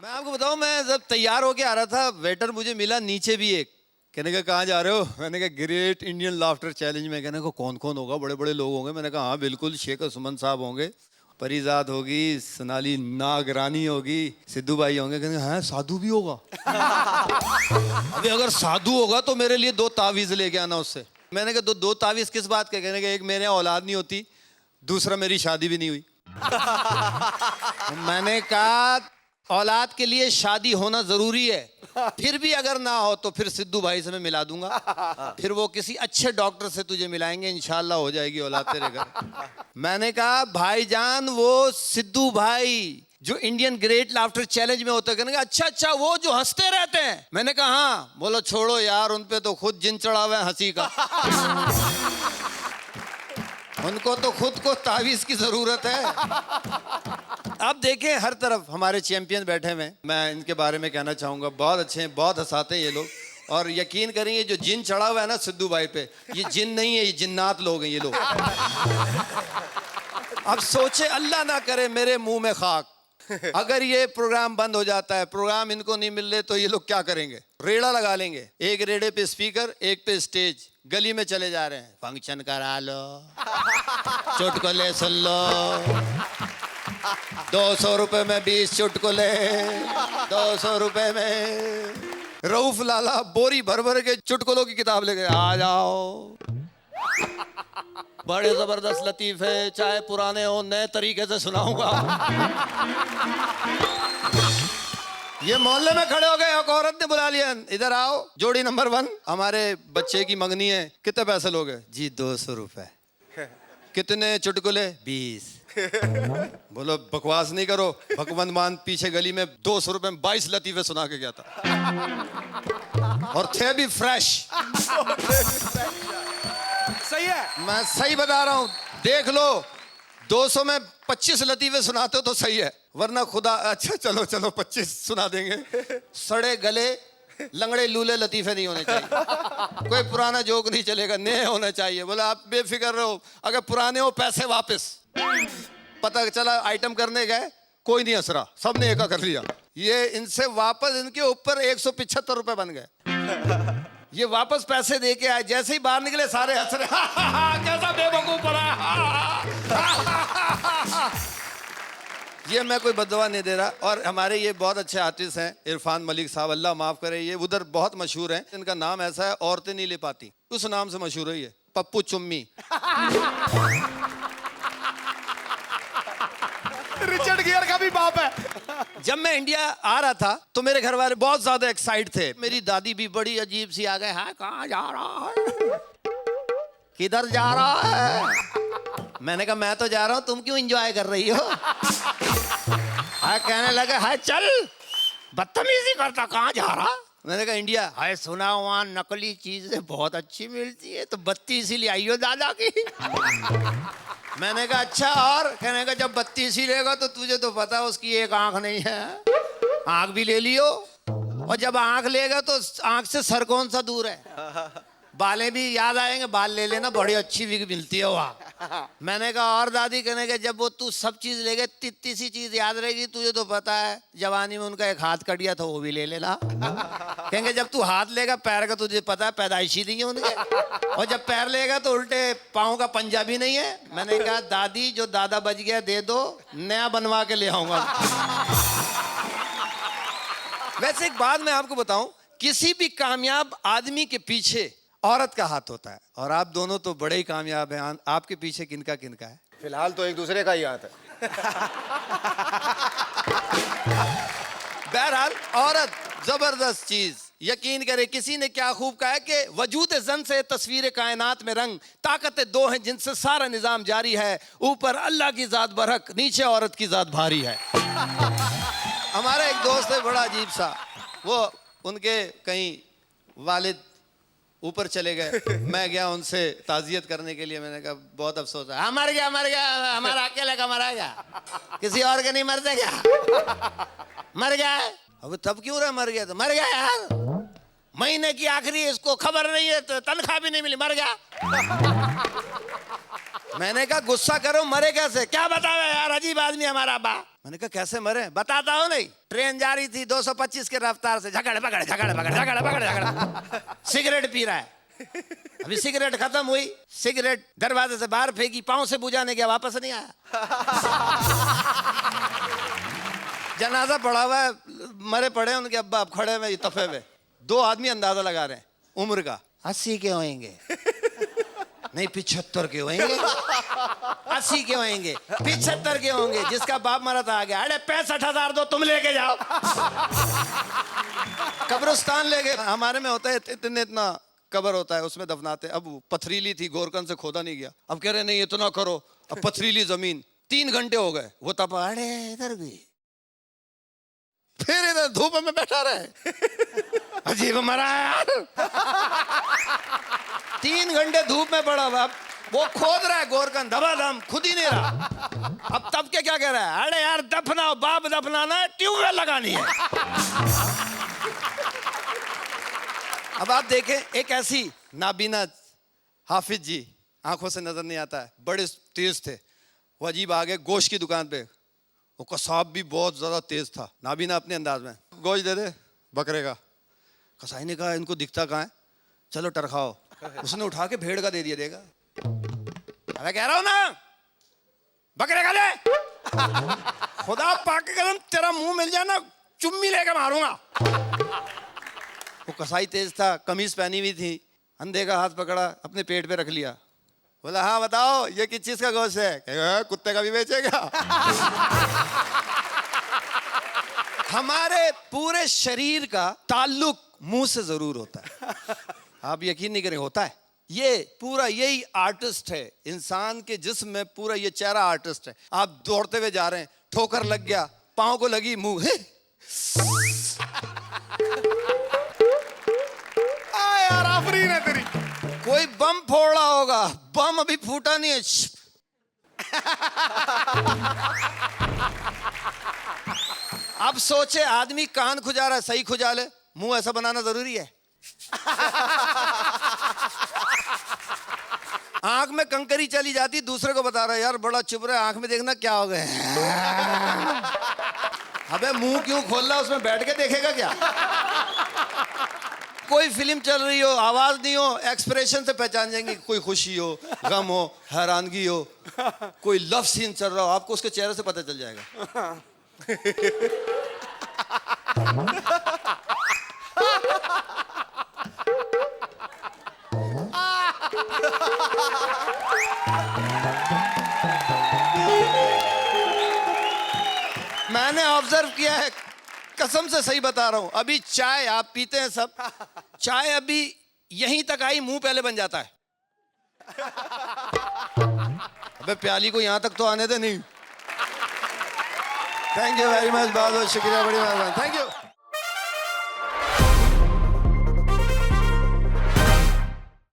मैं आपको बताऊं, मैं जब तैयार होके आ रहा था, वेटर मुझे मिला नीचे भी एक। कहने का कहाँ जा रहे हो? मैंने कहा ग्रेट इंडियन लाफ्टर चैलेंज में। कहने को कौन कौन होगा? बड़े बड़े लोग होंगे। मैंने कहा हाँ बिल्कुल, शेख सुमन साहब होंगे, परिजात होगी, सोनाली नागरानी होगी, सिद्धू भाई होंगे। कहने हाँ साधु भी होगा। अभी अगर साधु होगा तो मेरे लिए 2 तावीज लेके आना उससे। मैंने कहा दो तावीज किस बात के? कहने का एक मेरे औलाद नहीं होती, दूसरा मेरी शादी भी नहीं हुई। मैंने कहा औलाद के लिए शादी होना जरूरी है, फिर भी अगर ना हो तो फिर सिद्धू भाई से मैं मिला दूंगा, फिर वो किसी अच्छे डॉक्टर से तुझे मिलाएंगे, इंशाल्लाह हो जाएगी औलाद तेरे घर। मैंने कहा भाईजान वो सिद्धू भाई जो इंडियन ग्रेट लाफ्टर चैलेंज में होते हैं। अच्छा वो जो हंसते रहते हैं। मैंने कहा हाँ। बोलो छोड़ो यार, उन पे तो खुद जिन चढ़ा हुआ है हंसी का। उनको तो खुद को तावीज की जरूरत है। अब देखें हर तरफ हमारे चैंपियन बैठे हुए हैं। मैं इनके बारे में कहना चाहूंगा, बहुत अच्छे हैं, बहुत हंसाते हैं ये लोग। और यकीन करेंगे जो जिन चढ़ा हुआ है ना सिद्धू भाई पे, ये जिन नहीं है, ये जिन्नात लोग हैं ये लोग। अब सोचे अल्लाह ना करे मेरे मुंह में खाक, अगर ये प्रोग्राम बंद हो जाता है, प्रोग्राम इनको नहीं मिल रहे, तो ये लोग क्या करेंगे? रेड़ा लगा लेंगे, एक रेड़े पे स्पीकर, एक पे स्टेज, गली में चले जा रहे हैं, फंक्शन करा लो, चुटकुले सुन लो, 200 रुपए में 20 चुटकुले, 200 रुपए में। रऊफ लाला बोरी भर भर के चुटकुलों की किताब लेके आ जाओ। बड़े जबरदस्त लतीफे, चाहे पुराने हो नए तरीके से सुनाऊंगा। ये मोहल्ले में खड़े हो गए, एक औरत ने बुला लिया, इधर आओ जोड़ी नंबर 1, हमारे बच्चे की मंगनी है, कितने पैसे लोगे? जी 200 रुपए। कितने चुटकुले? 20। बोलो बकवास नहीं करो। भगवंत मान पीछे गली में 200 रुपए में 22 लतीफे सुना के गया था, और थे भी फ्रेश। सही है, मैं सही बता रहा हूँ, देख लो। 200 में 25 लतीफे सुनाते हो तो सही है, वरना खुदा। अच्छा चलो 25 सुना देंगे। सड़े गले लंगड़े लूले लतीफे नहीं होने चाहिए, कोई पुराना जोक नहीं चलेगा, नए होने चाहिए। बोला आप बेफिक्र रहो, अगर पुराने हो पैसे वापस। पता चला आइटम करने गए, कोई नहीं हंस रहा, सबने एका कर लिया। ये इनसे वापस इनके ऊपर 175 रुपए बन गए। ये वापस पैसे दे के आए, जैसे ही बाहर निकले सारे हंस रहे। कैसा बेवकूफ पड़ा। ये मैं कोई बददुआ नहीं दे रहा। और हमारे ये बहुत अच्छे आर्टिस्ट हैं, इरफान मलिक साहब, अल्लाह माफ करे, ये उधर बहुत मशहूर हैं। इनका नाम ऐसा है औरतें नहीं ले पाती, उस नाम से मशहूर है ये, पप्पू चुम्मी। रिचर्ड गियर का भी बाप है। जब मैं इंडिया आ रहा था तो मेरे घर वाले बहुत ज्यादा एक्साइट थे। मेरी दादी भी बड़ी अजीब सी आ गए, हाँ कहाँ जा रहा है, किधर जा रहा है? मैंने कहा मैं तो जा रहा हूँ, तुम क्यों एंजॉय कर रही हो? हाँ कहने लगे हाय चल, बदतमीजी करता, कहाँ जा रहा? मैंने कहा इंडिया। हाय सुना वहाँ नकली चीजें बहुत अच्छी मिलती है, तो 32 ही ले आइयो दादा की। मैंने कहा अच्छा और? कहने का जब 32 ही लेगा तो तुझे तो पता है उसकी एक आंख नहीं है, आंख भी ले लियो, और जब आंख लेगा तो आंख से सर कौन सा दूर है? बालें भी याद आएंगे, बाल ले लेना, बड़ी अच्छी विग मिलती है वहाँ। मैंने कहा और दादी? कहने का जब वो तू सब चीज लेगा, तित्ती सी चीज याद रहेगी, तुझे तो पता है जवानी में उनका एक हाथ कट गया था, वो भी ले लेना। कहेंगे जब तू हाथ लेगा, पैर का तुझे पता है पैदाइशी नहीं है उनके, और जब पैर लेगा तो उल्टे पाँव का पंजा भी नहीं है। मैंने कहा दादी जो दादा बच गया दे दो, नया बनवा के ले आऊंगा। वैसे एक बात मैं आपको बताऊं, किसी भी कामयाब आदमी के पीछे औरत का हाथ होता है, और आप दोनों तो बड़े ही कामयाब हैं। आपके पीछे किनका किनका है? फिलहाल तो एक दूसरे का ही हाथ है। बहरहाल औरत जबरदस्त चीज, यकीन करे। किसी ने क्या खूब कहा है कि वजूद जन से तस्वीर कायनात में रंग, ताकतें 2 हैं जिनसे सारा निजाम जारी है, ऊपर अल्लाह की जात बरहक, नीचे औरत की जात भारी है। हमारा एक दोस्त है बड़ा अजीब सा, वो उनके कहीं वालिद ऊपर चले गए, मैं गया उनसे ताजियत करने के लिए। मैंने कहा बहुत अफसोस है। हाँ मर गया, हमारा अकेले का मरा गया, किसी और के नहीं मरते क्या? मर गया है। अब तब क्यों रहा? मर गया तो मर गया यार, महीने की आखिरी, इसको खबर नहीं है, तो तनख्वाह भी नहीं मिली, मर गया। मैंने कहा गुस्सा करो, मरे कैसे? क्या बताओ यार, अजीब आदमी हमारा अब्बा। मैंने कहा कैसे मरे? बताता हूँ नहीं। ट्रेन जा रही थी 225 के रफ्तार से, झगड़ पकड़ झगड़ पकड़ झगड़ पकड़ झगड़। सिगरेट पी रहा है। अभी सिगरेट खत्म हुई, सिगरेट दरवाजे से बाहर फेंकी, पांव से बुझाने गया, वापस नहीं आया। जनाजा पड़ा हुआ है, मरे पड़े उनके अब्बा, अब खड़े हुए तफे में। 2 आदमी अंदाजा लगा रहे हैं उम्र का, 80 के होंगे, नहीं 75 के होंगे, 80 के होंगे, 75 के होंगे। जिसका बाप मरा था आ गया, अरे 65,000 दो, तुम लेके जाओ। कब्रिस्तान ले गए। हमारे में होता है इतना कब्र होता है, उसमें दफनाते। अब पथरीली थी, गोरकन से खोदा नहीं गया। अब कह रहे नहीं इतना करो, अब पथरीली जमीन। 3 घंटे हो गए, वो तपा, अरे इधर भी, फिर इधर धूप में बैठा रहे। अजीब मरा यार। 3 घंटे धूप में पड़ा हुआ, वो खोद रहा है गोरकन धबाधम, खुद ही नहीं रहा। अब तब के क्या कह रहा है, अरे यार दफनाओ, बाप दफनाना है, ट्यूबवेल लगानी है। अब आप देखें, एक ऐसी नाबीना हाफिज जी, आंखों से नजर नहीं आता है, बड़े तेज थे। वो अजीब आ गए गोश्त की दुकान पे, वो कसाब भी बहुत ज्यादा तेज था। नाबीना अपने अंदाज में, गोश्त दे दे बकरे का। कसाई ने कहा इनको दिखता कहाँ है, चलो टरखाओ। उसने उठा के भेड़ का दे दिया। देगा, अरे कह रहा हूं ना बकरे का दे। खुदा पाक के कसम, तेरा मुंह मिल जाए ना, चुम्मी लेके मारूंगा। वो कसाई तेज था, कमीज पहनी हुई थी, अंधे का हाथ पकड़ा, अपने पेट पे रख लिया। बोला हाँ बताओ ये किस चीज का गोश्त है? कहेगा कुत्ते का भी बेचेगा। हमारे पूरे शरीर का ताल्लुक मुंह से जरूर होता है। आप यकीन नहीं करें, होता है। ये पूरा यही आर्टिस्ट है इंसान के जिस्म में, पूरा ये चेहरा आर्टिस्ट है। आप दौड़ते हुए जा रहे हैं, ठोकर लग गया, पांव को लगी, मुंह यार आफरीन है तेरी। कोई बम फोड़ रहा होगा, बम अभी फूटा नहीं है। अब सोचे आदमी कान खुजा रहा है, सही खुजा ले, मुंह ऐसा बनाना जरूरी है? आंख में कंकरी चली जाती, दूसरे को बता रहा है यार बड़ा चुप रहा है, आंख में देखना क्या हो गया। अबे मुंह क्यों खोल रहा, उसमें बैठ के देखेगा क्या? कोई फिल्म चल रही हो, आवाज नहीं हो, एक्सप्रेशन से पहचान जाएंगे। कोई खुशी हो, गम हो, हैरानगी हो, कोई लव सीन चल रहा हो, आपको उसके चेहरे से पता चल जाएगा। मैंने ऑब्जर्व किया है, कसम से सही बता रहा हूं। अभी चाय आप पीते हैं सब, चाय अभी यहीं तक आई, मुंह पहले बन जाता है। अबे प्याली को यहां तक तो आने दे। नहीं, थैंक यू वेरी मच, बहुत बहुत शुक्रिया, बड़ी मेहरबानी, थैंक यू।